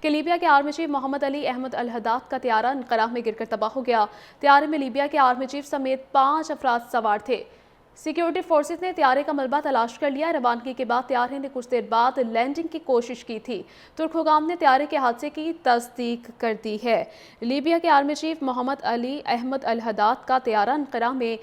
کہ لیبیا کے army chief محمد علی احمد الحداد کا طیارہ انقرہ میں گر کر تباہ ہو گیا۔ طیارے میں لیبیا کے آرمی چیف سمیت 5 افراد سوار تھے۔ سیکیورٹی فورسز نے طیارے کا ملبہ تلاش کر لیا۔ روانگی کے بعد طیارے نے کچھ دیر بعد لینڈنگ کی کوشش کی تھی۔ ترک حکام نے طیارے کے حادثے کی تصدیق کر دی ہے۔ لیبیا کے آرمی چیف محمد علی احمد الحداد کا طیارہ انقرہ میں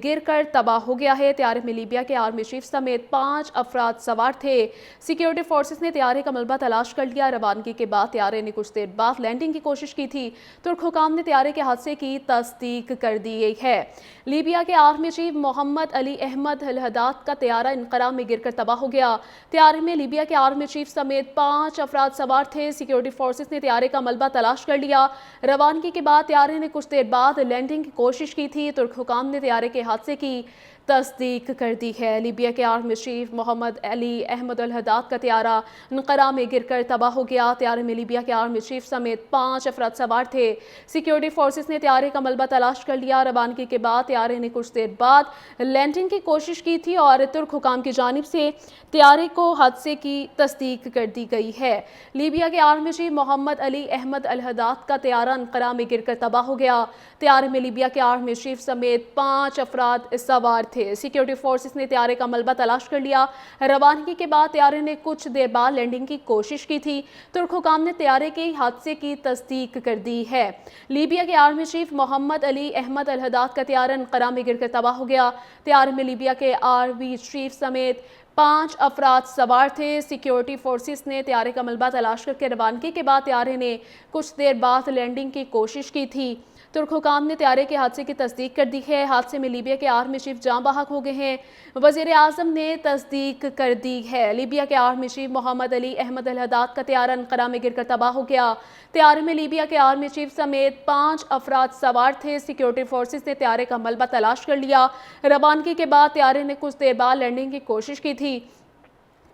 گر کر تباہ ہو گیا ہے۔ طیارے میں لیبیا کے آرمی چیف سمیت 5 افراد سوار تھے۔ سیکیورٹی فورسز نے طیارے کا ملبہ تلاش کر لیا۔ روانگی کے بعد طیارے نے کچھ دیر بعد لینڈنگ کی کوشش کی تھی۔ ترک حکام نے طیارے کے حادثے کی تصدیق کر دی ہے۔ لیبیا کے آرمی چیف محمد علی احمد الحداد کا طیارہ انقرہ میں گر کر تباہ ہو گیا۔ طیارے میں لیبیا کے آرمی چیف سمیت 5 افراد سوار تھے۔ سیکیورٹی فورسز نے طیارے کا ملبہ تلاش کر لیا۔ روانگی کے بعد طیارے نے کچھ دیر بعد لینڈنگ کی کوشش کی تھی۔ ترک حکام نے طیارے کے حادثے کی تصدیق کر دی ہے۔ لیبیا کے آرمی چیف محمد علی احمد الحداد کا طیارہ انقرہ میں گر کر تباہ ہو گیا۔ طیارے میں لیبیا کے آرمی چیف سمیت 5 افراد سوار تھے۔ سیکیورٹی فورسز نے طیارے کا ملبہ تلاش کر لیا۔ روانگی کے بعد طیارے نے کچھ دیر بعد لینڈنگ کی کوشش کی تھی اور ترک حکام کی جانب سے طیارے کو حادثے کی تصدیق کر دی گئی ہے۔ لیبیا کے آرمی چیف محمد علی احمد الحداد کا طیارہ انقرہ میں گر کر تباہ ہو گیا۔ طیارے میں لیبیا کے آرمی چیف سمیت 5 افراد سوار تھے۔ سیکیورٹی فورسز نے طیارے کا ملبہ تلاش کر لیا۔ روانگی کے بعد طیارے نے کچھ دیر بعد لینڈنگ کی کوشش کی تھی۔ ترک حکام نے طیارے کے حادثے کی تصدیق کر دی ہے۔ لیبیا کے آرمی چیف محمد علی احمد الحداد کا طیارہ انقرہ میں گر کر تباہ ہو گیا۔ طیارے میں لیبیا کے آرمی چیف سمیت 5 افراد سوار تھے۔ سیکیورٹی فورسز نے طیارے کا ملبہ تلاش کر کے روانگی کے بعد طیارے نے کچھ دیر بعد لینڈنگ کی کوشش کی تھی۔ ترک حکام نے طیارے کے حادثے کی تصدیق کر دی ہے۔ حادثے میں لیبیا کے آرمی چیف جاں بحق ہو گئے ہیں۔ وزیر اعظم نے تصدیق کر دی ہے۔ لیبیا کے آرمی چیف محمد علی احمد الحداد کا طیارہ انقرہ میں گر کر تباہ ہو گیا۔ طیارے میں لیبیا کے آرمی چیف سمیت 5 افراد سوار تھے۔ سیکیورٹی فورسز نے طیارے کا ملبہ تلاش کر لیا۔ روانگی کے بعد طیارے نے کچھ دیر بعد لینڈنگ کی کوشش کی تھی۔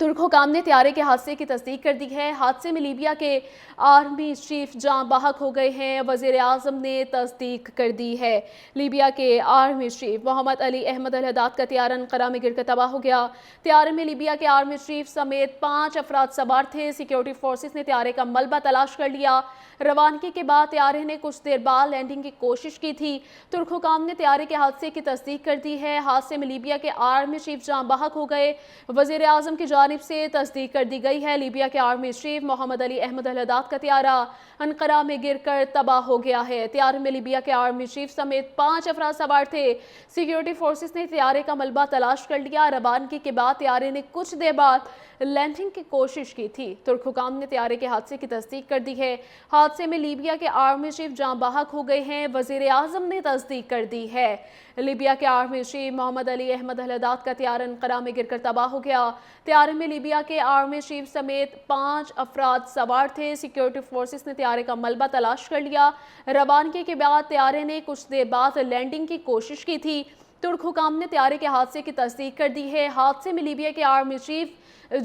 ترک حکام نے طیارے کے حادثے کی تصدیق کر دی ہے۔ حادثے میں لیبیا کے آرمی چیف جاں بحق ہو گئے ہیں۔ وزیر اعظم نے تصدیق کر دی ہے۔ لیبیا کے آرمی چیف محمد علی احمد الحداد کا طیارہ انقرہ میں گر کر تباہ ہو گیا۔ طیارے میں لیبیا کے آرمی چیف سمیت 5 افراد سوار تھے۔ سیکیورٹی فورسز نے طیارے کا ملبہ تلاش کر لیا۔ روانگی کے بعد طیارے نے کچھ دیر بعد لینڈنگ کی کوشش کی تھی۔ ترک حکام نے طیارے کے حادثے کی تصدیق کر دی ہے۔ حادثے میں لیبیا کے آرمی چیف جاں بحق ہو گئے۔ وزیر اعظم کی جانب سے تصدیق کر دی گئی ہے۔ لیبیا کے آرمی چیف محمد علی احمد الحداد کا طیارہ انقرہ میں گر کر تباہ ہو گیا ہے۔ طیارے میں لیبیا کے آرمی چیف سمیت 5 افراد سوار تھے۔ سیکیورٹی فورسز نے طیارے کا ملبہ تلاش کر لیا۔ روانگی کے بعد طیارے نے کچھ دیر بعد لینڈنگ کی کوشش کی تھی۔ ترک حکام نے طیارے کے حادثے کی تصدیق کر دی ہے۔ حادثے میں لیبیا کے آرمی چیف جاں بحق ہو گئے ہیں۔ وزیر اعظم نے تصدیق کر دی ہے۔ لیبیا کے آرمی چیف محمد علی احمد الحداد کا طیارہ انقرہ میں گر کر تباہ ہو گیا۔ طیارے میں لیبیا کے آرمی چیف سمیت 5 افراد سوار تھے۔ سیکیورٹی فورسز نے طیارے کا ملبہ تلاش کر لیا۔ روانگی کے بعد طیارے نے کچھ دیر بعد لینڈنگ کی کوشش کی تھی۔ ترک حکام نے طیارے کے حادثے کی تصدیق کر دی ہے۔ حادثے میں لیبیا کے آرمی چیف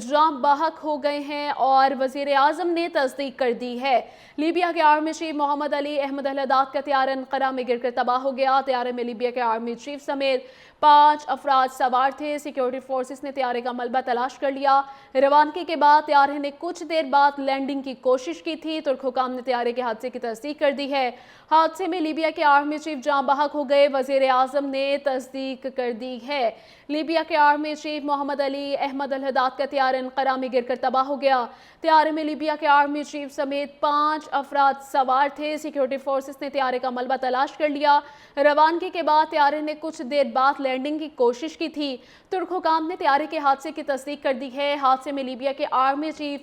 جاں بحق ہو گئے ہیں اور وزیر اعظم نے تصدیق کر دی ہے۔ لیبیا کے آرمی چیف محمد علی احمد الحداد کا طیارہ انقرہ میں گر کر تباہ ہو گیا۔ طیارے میں لیبیا کے آرمی چیف سمیت 5 افراد سوار تھے۔ سیکیورٹی فورسز نے طیارے کا ملبہ تلاش کر لیا۔ روانگی کے بعد طیارے نے کچھ دیر بعد لینڈنگ کی کوشش کی تھی۔ ترک حکام نے طیارے کے حادثے کی تصدیق کر دی ہے۔ حادثے میں لیبیا کے آرمی چیف جاں بحق ہو گئے۔ وزیر اعظم نے تصدیق کر دی ہے۔ لیبیا کے آرمی چیف محمد علی احمد الحداد کا طیارہ انقرہ میں گر کر تباہ ہو گیا۔ طیارے میں لیبیا کے آرمی چیف سمیت 5 افراد سوار تھے۔ سیکیورٹی فورسز نے طیارے کا ملبہ تلاش کر لیا۔ روانگی کے بعد طیارے نے کچھ دیر بعد لینڈنگ کی کوشش کی تھی۔ ترک حکام نے طیارے کے حادثے کی تصدیق کر دی ہے۔ حادثے میں لیبیا کے آرمی چیف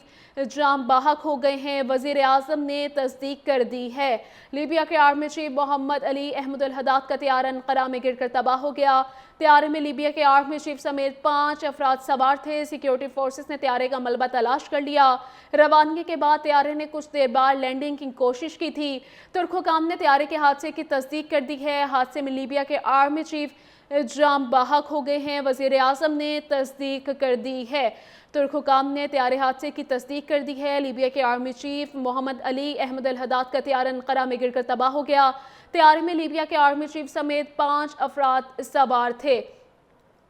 جاں بحق ہو گئے ہیں۔ وزیر اعظم نے تصدیق کر دی ہے۔ لیبیا کے آرمی چیف محمد علی احمد الحداد کا طیارہ انقرہ میں گر کر تباہ ہو گیا۔ طیارے میں لیبیا کے آرمی چیف سمیت 5 افراد سوار تھے۔ سیکیورٹی فورسز نے طیارے کا ملبہ تلاش کر لیا۔ روانگی کے بعد طیارے نے کچھ دیر بعد لینڈنگ کی کوشش کی تھی۔ ترک حکام نے طیارے کے حادثے کی تصدیق کر دی ہے۔ حادثے میں لیبیا کے آرمی چیف جاں بحق ہو گئے ہیں۔ وزیر اعظم نے تصدیق کر دی ہے۔ ترک حکام نے طیارے حادثے کی تصدیق کر دی ہے۔ لیبیا کے آرمی چیف محمد علی احمد الحداد کا طیارہ انقرہ میں گر کر تباہ ہو گیا۔ طیارے میں لیبیا کے آرمی چیف سمیت 5 افراد سوار تھے۔